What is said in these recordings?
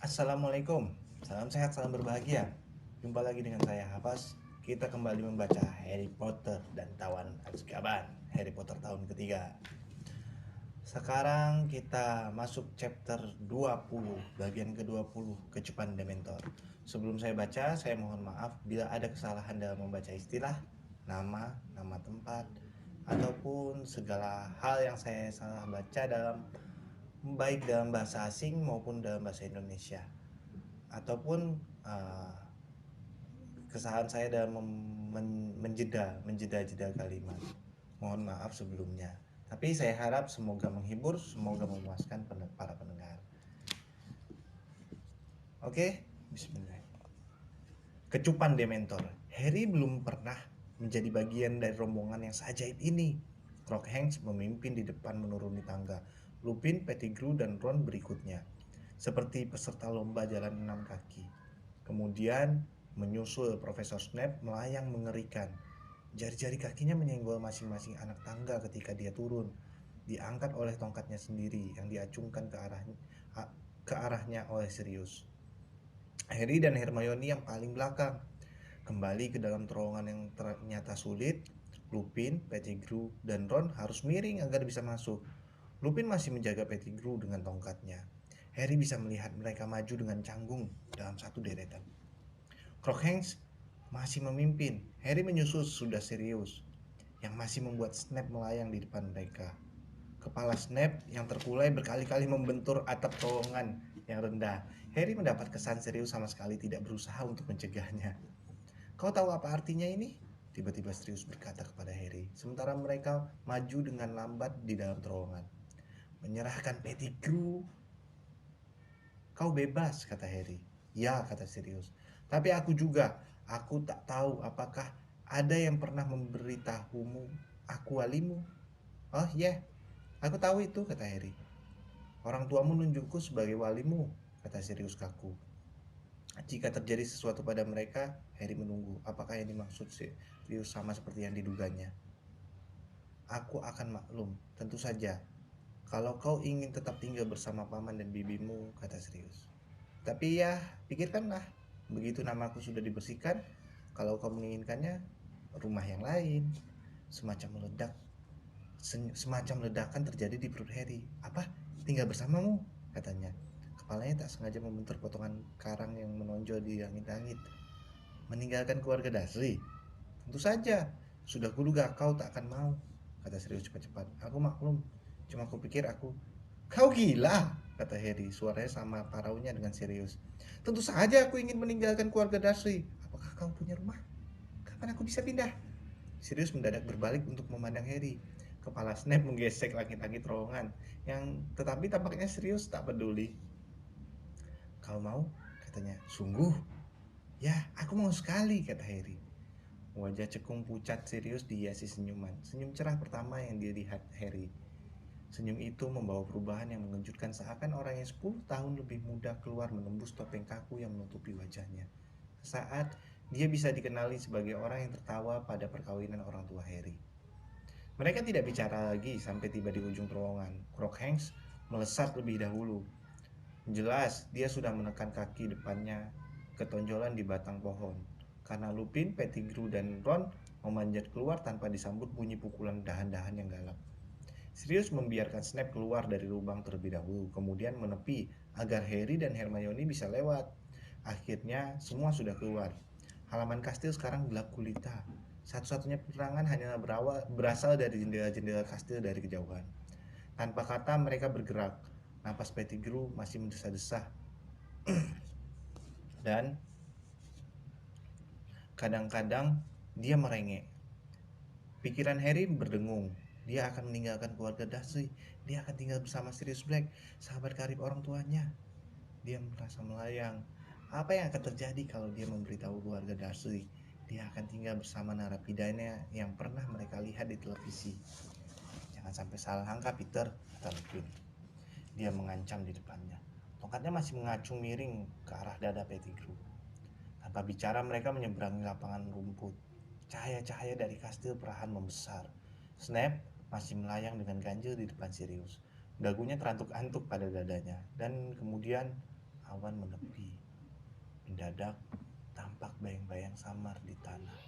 Assalamualaikum, salam sehat, salam berbahagia. Jumpa lagi dengan saya Hafaz. Kita kembali membaca Harry Potter dan Tawanan Azkaban, Harry Potter tahun ketiga. Sekarang kita masuk chapter 20, bagian ke-20, Kecupan Dementor. Sebelum saya baca, saya mohon maaf bila ada kesalahan dalam membaca istilah, nama tempat, ataupun segala hal yang saya salah baca baik dalam bahasa asing maupun dalam bahasa Indonesia, ataupun kesalahan saya dalam menjeda kalimat. Mohon maaf sebelumnya. Tapi saya harap semoga menghibur, semoga memuaskan para pendengar. Oke, bismillah. Kecupan Dementor. Harry belum pernah menjadi bagian dari rombongan yang seajaib ini. Crookshanks memimpin di depan menuruni tangga. Lupin, Pettigrew, dan Ron berikutnya. Seperti peserta lomba jalan 6 kaki. Kemudian menyusul Profesor Snape melayang mengerikan. Jari-jari kakinya menyenggol masing-masing anak tangga ketika dia turun. Diangkat oleh tongkatnya sendiri yang diacungkan ke arahnya oleh Sirius. Harry dan Hermione yang paling belakang. Kembali ke dalam terowongan yang ternyata sulit, Lupin, Pettigrew, dan Ron harus miring agar bisa masuk. Lupin masih menjaga Pettigrew dengan tongkatnya. Harry bisa melihat mereka maju dengan canggung dalam satu deretan. Crookshanks masih memimpin. Harry menyusul sudah serius, yang masih membuat Snape melayang di depan mereka. Kepala Snape yang terkulai berkali-kali membentur atap terowongan yang rendah. Harry mendapat kesan serius sama sekali tidak berusaha untuk mencegahnya. Kau tahu apa artinya ini? Tiba-tiba serius berkata kepada Harry, sementara mereka maju dengan lambat di dalam terowongan. Menyerahkan Pettigrew. Kau bebas, kata Harry. Ya, kata Sirius. Tapi aku juga. Aku tak tahu apakah ada yang pernah memberitahumu aku walimu. Oh ya, yeah. Aku tahu itu, kata Harry. Orang tuamu nunjukku sebagai walimu, kata Sirius kaku. Jika terjadi sesuatu pada mereka, Harry menunggu. Apakah yang dimaksud Sirius sama seperti yang diduganya? Aku akan maklum, tentu saja. Kalau kau ingin tetap tinggal bersama paman dan bibimu, kata Sirius. Tapi ya, pikirkanlah, begitu namaku sudah dibersihkan, kalau kau menginginkannya, rumah yang lain. Semacam ledakan terjadi di perut Harry. Apa? Tinggal bersamamu? Katanya. Kepalanya tak sengaja membentur potongan karang yang menonjol di langit-langit. Meninggalkan keluarga Dursley? Tentu saja. Sudah kuduga kau tak akan mau, kata Sirius cepat-cepat. Aku maklum. Cuma kupikir aku... Kau gila, kata Harry. Suaranya sama paraunya dengan Sirius. Tentu saja aku ingin meninggalkan keluarga Dursley. Apakah kau punya rumah? Kapan aku bisa pindah? Sirius mendadak berbalik untuk memandang Harry. Kepala Snape menggesek langit-langit terowongan, yang tetapi tampaknya Sirius tak peduli. Kau mau? Katanya. Sungguh? Ya, aku mau sekali, kata Harry. Wajah cekung pucat Sirius dihiasi senyuman. Senyum cerah pertama yang dilihat Harry. Senyum itu membawa perubahan yang mengejutkan seakan orang yang 10 tahun lebih muda keluar menembus topeng kaku yang menutupi wajahnya. Sesaat, dia bisa dikenali sebagai orang yang tertawa pada perkawinan orang tua Harry. Mereka tidak bicara lagi sampai tiba di ujung terowongan. Crookshanks melesat lebih dahulu. Jelas, dia sudah menekan kaki depannya ke tonjolan di batang pohon. Karena Lupin, Pettigrew, dan Ron memanjat keluar tanpa disambut bunyi pukulan dahan-dahan yang galak. Sirius membiarkan Snape keluar dari lubang terlebih dahulu, kemudian menepi agar Harry dan Hermione bisa lewat. Akhirnya, semua sudah keluar. Halaman kastil sekarang gelap gulita. Satu-satunya penerangan hanyalah berasal dari jendela-jendela kastil dari kejauhan. Tanpa kata mereka bergerak. Napas Pettigrew masih mendesah-desah. Dan kadang-kadang dia merengek. Pikiran Harry berdengung. Dia akan meninggalkan keluarga Dursley. Dia akan tinggal bersama Sirius Black, sahabat karib orang tuanya. Dia merasa melayang. Apa yang akan terjadi kalau dia memberitahu keluarga Dursley? Dia akan tinggal bersama narapidana yang pernah mereka lihat di televisi. Jangan sampai salah langkah, Peter, kata Lupin. Dia mengancam di depannya. Tongkatnya masih mengacung miring ke arah dada Pettigrew. Tanpa bicara mereka menyeberangi lapangan rumput. Cahaya-cahaya dari kastil perlahan membesar. Snape masih melayang dengan ganjil di depan Sirius. Dagunya terantuk-antuk pada dadanya. Dan kemudian awan menepi. Mendadak tampak bayang-bayang samar di tanah.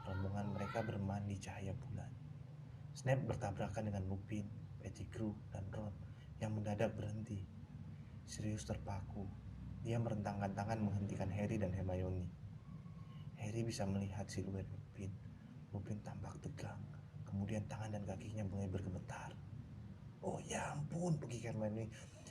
Rombongan mereka bermain di cahaya bulan. Snape bertabrakan dengan Lupin, Pettigrew, dan Ron yang mendadak berhenti. Sirius terpaku. Dia merentangkan tangan menghentikan Harry dan Hermione. Harry bisa melihat siluet Lupin. Lupin tampak tegang. Kemudian tangan dan kakinya mulai bergemetar. Oh ya ampun, pikir Hermione.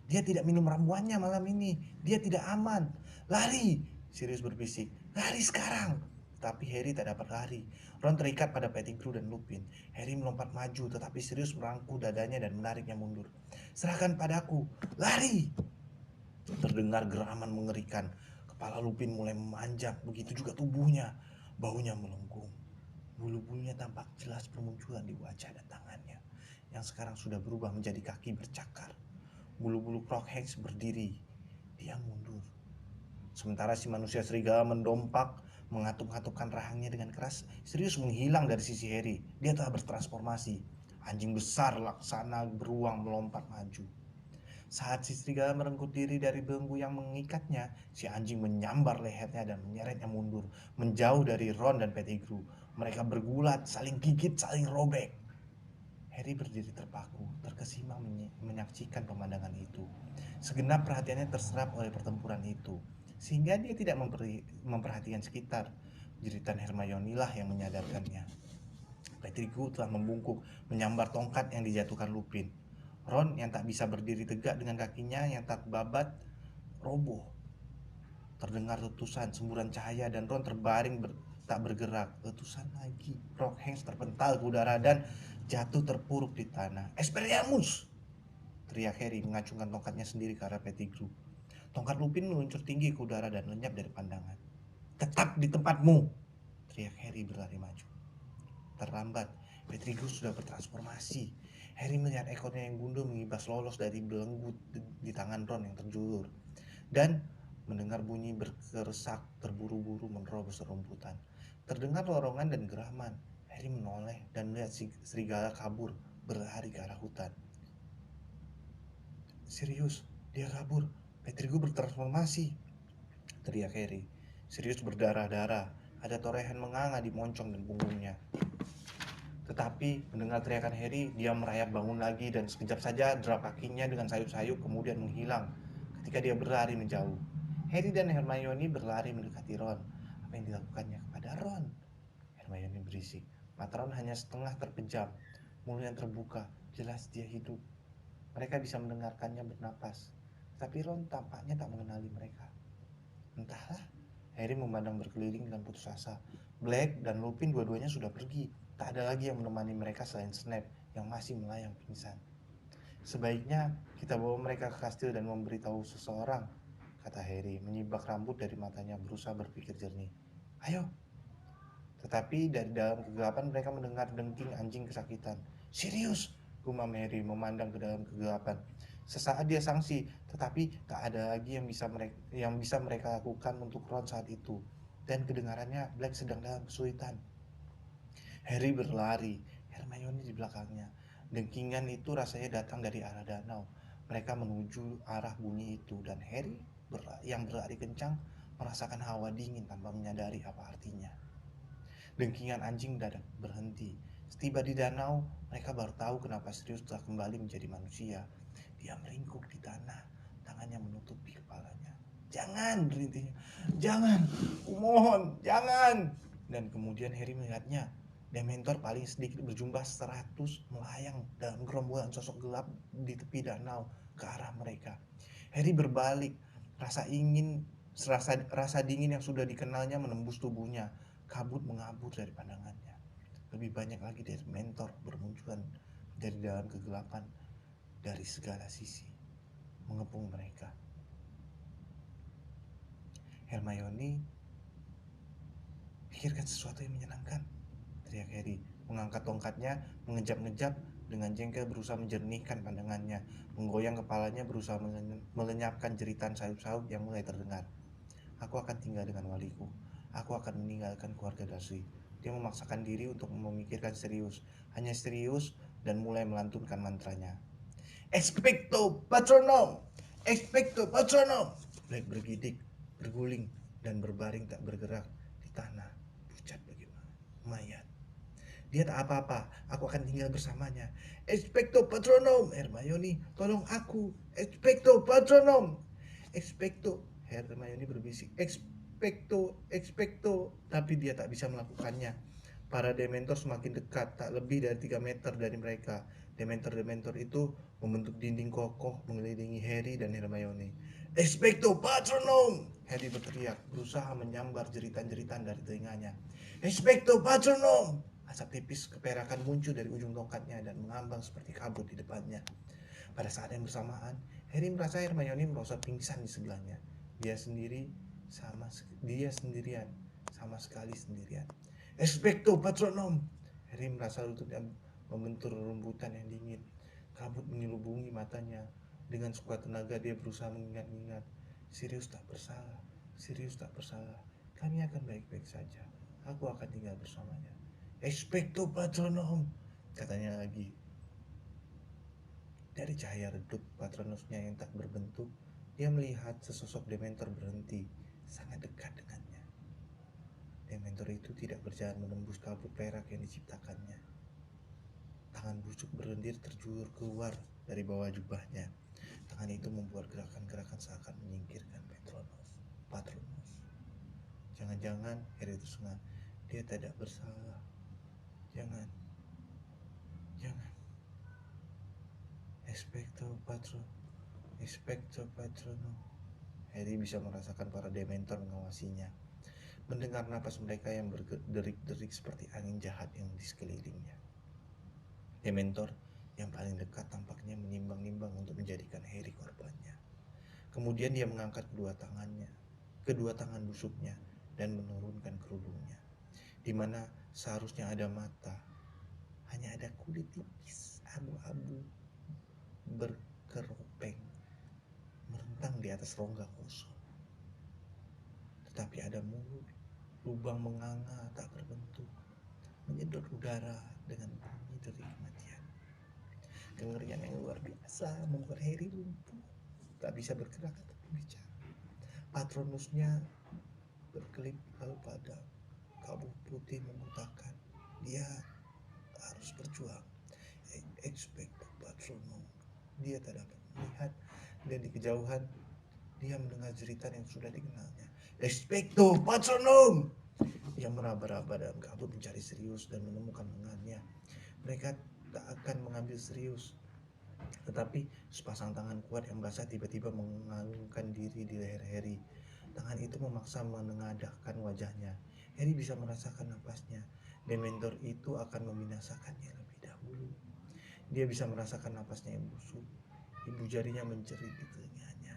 Dia tidak minum ramuannya malam ini. Dia tidak aman. Lari! Sirius berbisik. Lari sekarang! Tapi Harry tak dapat lari. Ron terikat pada Pettigrew dan Lupin. Harry melompat maju, tetapi Sirius merangkul dadanya dan menariknya mundur. Serahkan padaku! Lari! Terdengar geraman mengerikan. Kepala Lupin mulai memanjang, begitu juga tubuhnya. Baunya melengkung. Bulu-bulunya tampak jelas bermunculan di wajah dan tangannya, yang sekarang sudah berubah menjadi kaki bercakar. Bulu-bulu Crookshanks berdiri. Dia mundur. Sementara si manusia serigala mendompak, mengatuk-atukkan rahangnya dengan keras. Sirius menghilang dari sisi Harry. Dia telah bertransformasi. Anjing besar laksana beruang melompat maju. Saat si serigala merenggut diri dari belenggu yang mengikatnya, si anjing menyambar lehernya dan menyeretnya mundur, menjauh dari Ron dan Pettigrew. Mereka bergulat, saling gigit, saling robek. Harry berdiri terpaku, terkesima menyaksikan pemandangan itu. Segenap perhatiannya terserap oleh pertempuran itu, sehingga dia tidak memperhatikan sekitar. Jeritan Hermione lah yang menyadarkannya. Pettigrew telah membungkuk, menyambar tongkat yang dijatuhkan Lupin. Ron yang tak bisa berdiri tegak dengan kakinya yang tak babat roboh. Terdengar letusan, semburan cahaya, dan Ron terbaring tak bergerak. Letusan lagi. Crookshanks terpental ke udara dan jatuh terpuruk di tanah. Expelliarmus! Teriak Harry mengacungkan tongkatnya sendiri ke arah Pettigrew. Tongkat Lupin meluncur tinggi ke udara dan lenyap dari pandangan. Tetap di tempatmu! Teriak Harry berlari maju. Terlambat, Pettigrew sudah bertransformasi. Harry melihat ekornya yang gundul mengibas lolos dari belenggu di tangan Ron yang terjulur. Dan mendengar bunyi berkeresak terburu-buru menerobos rumputan. Terdengar lorongan dan geraman. Harry menoleh dan melihat si serigala kabur berlari ke arah hutan. Sirius, dia kabur. Pettigrew bertransformasi, teriak Harry. Sirius berdarah-darah. Ada torehan menganga di moncong dan punggungnya. Tetapi mendengar teriakan Harry, dia merayap bangun lagi dan sekejap saja derap kakinya dengan sayup-sayup kemudian menghilang ketika dia berlari menjauh. Harry dan Hermione berlari mendekati Ron. Apa yang dilakukannya kepada Ron? Hermione berisik. Mata Ron hanya setengah terpejam, mulutnya terbuka. Jelas dia hidup. Mereka bisa mendengarkannya bernapas. Tapi Ron tampaknya tak mengenali mereka. Entahlah. Harry memandang berkeliling dengan putus asa. Black dan Lupin dua-duanya sudah pergi. Tak ada lagi yang menemani mereka selain Snape yang masih melayang pingsan. Sebaiknya kita bawa mereka ke kastil dan memberitahu seseorang, kata Harry, menyibak rambut dari matanya berusaha berpikir jernih. Ayo. Tetapi dari dalam kegelapan mereka mendengar dengking anjing kesakitan. Sirius, gumam Harry memandang ke dalam kegelapan. Sesaat dia sangsi, tetapi tak ada lagi yang bisa mereka lakukan untuk Ron saat itu. Dan kedengarannya Black sedang dalam kesulitan. Harry berlari, Hermione di belakangnya. Dengkingan itu rasanya datang dari arah danau. Mereka menuju arah bunyi itu dan Harry yang berlari kencang merasakan hawa dingin tanpa menyadari apa artinya. Dengkingan anjing mendadak berhenti. Setiba di danau, mereka baru tahu kenapa Sirius telah kembali menjadi manusia. Dia meringkuk di tanah, tangannya menutupi kepalanya. Jangan, berhentinya. Jangan, kumohon, jangan. Dan kemudian Harry melihatnya. Dementor paling sedikit berjumlah 100 melayang dalam gerombolan sosok gelap di tepi danau ke arah mereka. Harry berbalik, rasa dingin yang sudah dikenalnya menembus tubuhnya. Kabut mengabur dari pandangannya. Lebih banyak lagi Dementor bermunculan dari dalam kegelapan dari segala sisi, mengepung mereka. Hermione, pikirkan sesuatu yang menyenangkan, teriak Harry, mengangkat tongkatnya, mengejap-ngejap dengan jengkel berusaha menjernihkan pandangannya, menggoyang kepalanya berusaha melenyapkan jeritan sayup-sayup yang mulai terdengar. Aku akan tinggal dengan waliku. Aku akan meninggalkan keluarga Dursley. Dia memaksakan diri untuk memikirkan serius, hanya serius, dan mulai melantunkan mantranya. Expecto Patronum! Expecto Patronum! Black bergidik, berguling, dan berbaring tak bergerak di tanah, pucat bagaimana mayat. Dia tak apa-apa, aku akan tinggal bersamanya. Expecto Patronum, Hermione, tolong aku. Expecto Patronum. Expecto, Hermione berbisik. Expecto, tapi dia tak bisa melakukannya. Para Dementor semakin dekat, tak lebih dari 3 meter dari mereka. Dementor-Dementor itu membentuk dinding kokoh mengelilingi Harry dan Hermione. Expecto Patronum! Harry berteriak, berusaha menyambar jeritan-jeritan dari telinganya. Expecto Patronum! Asap tipis keperakan muncul dari ujung tongkatnya dan mengambang seperti kabut di depannya. Pada saat yang bersamaan, Harry merasa Hermione merosot pingsan di sebelahnya. Dia sendirian, sama sekali sendirian. Expecto Patronum! Harry merasa lututnya membentur rembutan yang dingin. Kabut menyelubungi matanya. Dengan sekuat tenaga dia berusaha mengingat-ingat. Sirius tak bersalah. Kami akan baik-baik saja. Aku akan tinggal bersamanya. Expecto Patronum, katanya lagi. Dari cahaya redup Patronusnya yang tak berbentuk, dia melihat sesosok Dementor berhenti, sangat dekat dengannya. Dementor itu tidak berjalan menembus kabut perak yang diciptakannya. Tangan busuk berlendir terjulur keluar dari bawah jubahnya. Tangan itu membuat gerakan-gerakan seakan menyingkirkan Patronus. Jangan-jangan Harry tersengat. Dia tidak bersalah. Jangan. Expecto Patronum. Harry bisa merasakan para Dementor mengawasinya. Mendengar napas mereka yang berderik-derik seperti angin jahat yang di sekelilingnya. Dementor yang paling dekat tampaknya menimbang-nimbang untuk menjadikan Harry korbannya. Kemudian dia mengangkat kedua tangan busuknya, dan menurunkan kerudungnya. Di mana seharusnya ada mata, hanya ada kulit tipis abu-abu berkeropeng merentang di atas rongga kosong. Tetapi ada mulut, lubang menganga tak berbentuk, menyedot udara dengan bunyi dari kematian. Kengerian yang luar biasa membuat Harry lumpuh, tak bisa bergerak atau berbicara. Patronusnya berkelip lalu padam. Kabut putih membutakan. Dia harus berjuang. Expecto Patronum. Dia tak dapat melihat, dan di kejauhan dia mendengar jeritan yang sudah dikenalnya. Expecto Patronum! Dia meraba-raba dalam kabut mencari Sirius dan menemukan lengannya. Mereka tak akan mengambil Sirius. Tetapi sepasang tangan kuat yang basah tiba-tiba mengalungkan diri di leher Harry. Tangan itu memaksa menengadahkan wajahnya. Harry bisa merasakan napasnya. Dementor itu akan membinasakannya lebih dahulu. Dia bisa merasakan napasnya yang busuk. Ibu jarinya menjerit di telinganya.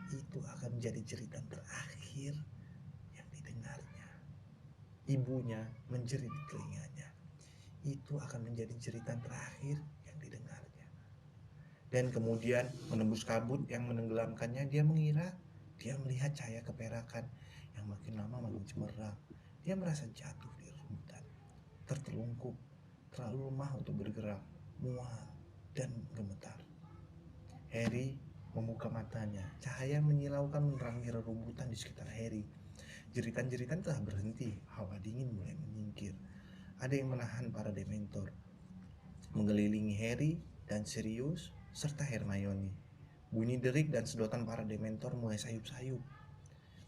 Itu akan menjadi jeritan terakhir yang didengarnya. Ibunya menjerit di telinganya. Itu akan menjadi jeritan terakhir yang didengarnya. Dan kemudian menembus kabut yang menenggelamkannya, dia mengira dia melihat cahaya keperakan yang makin lama makin cemerlang. Dia merasa jatuh di rumputan, tertelungkup, terlalu lemah untuk bergerak, mual, dan gemetar. Harry membuka matanya. Cahaya menyilaukan menerangi rerumputan di sekitar Harry. Jeritan-jeritan telah berhenti. Hawa dingin mulai menyingkir. Ada yang menahan para Dementor, mengelilingi Harry dan Sirius serta Hermione. Bunyi derik dan sedotan para Dementor mulai sayup-sayup.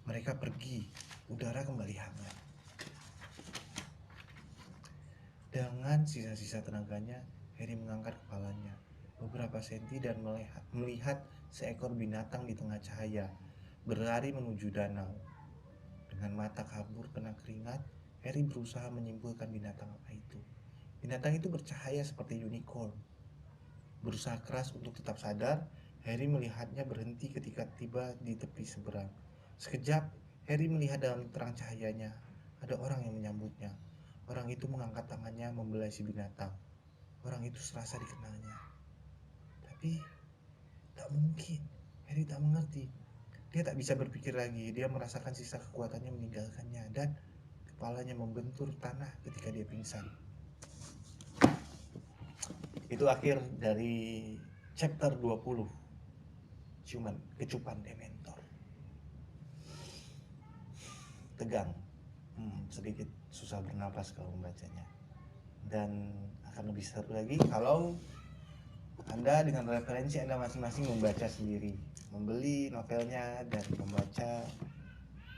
Mereka pergi. Udara kembali hangat. Dengan sisa-sisa tenaganya, Harry mengangkat kepalanya beberapa senti dan melihat seekor binatang di tengah cahaya berlari menuju danau. Dengan mata kabur kena keringat, Harry berusaha menyimpulkan binatang apa itu. Binatang itu bercahaya seperti unicorn. Berusaha keras untuk tetap sadar, Harry melihatnya berhenti ketika tiba di tepi seberang. Sekejap, Harry melihat dalam terang cahayanya ada orang yang menyambutnya. Orang itu mengangkat tangannya membelai si binatang. Orang itu serasa dikenalnya. Tapi tak mungkin. Harry tak mengerti. Dia tak bisa berpikir lagi. Dia merasakan sisa kekuatannya meninggalkannya dan kepalanya membentur tanah ketika dia pingsan. Itu akhir dari chapter 20. Kecupan Dementor. tegang, sedikit susah bernapas kalau membacanya. Dan akan lebih seru lagi kalau Anda dengan referensi Anda masing-masing membaca sendiri, membeli novelnya dan membaca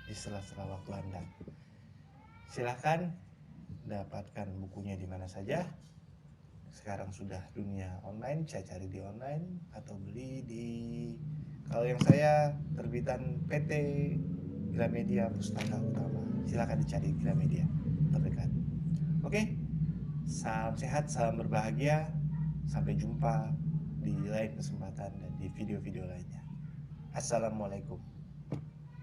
di sela-sela waktu Anda. Silahkan dapatkan bukunya di mana saja. Sekarang sudah dunia online, saya cari di online atau beli di, kalau yang saya terbitan PT Gramedia Pustaka Utama. Silahkan dicari Gramedia terdekat. Oke, salam sehat, salam berbahagia. Sampai jumpa di lain kesempatan dan di video-video lainnya. Assalamualaikum.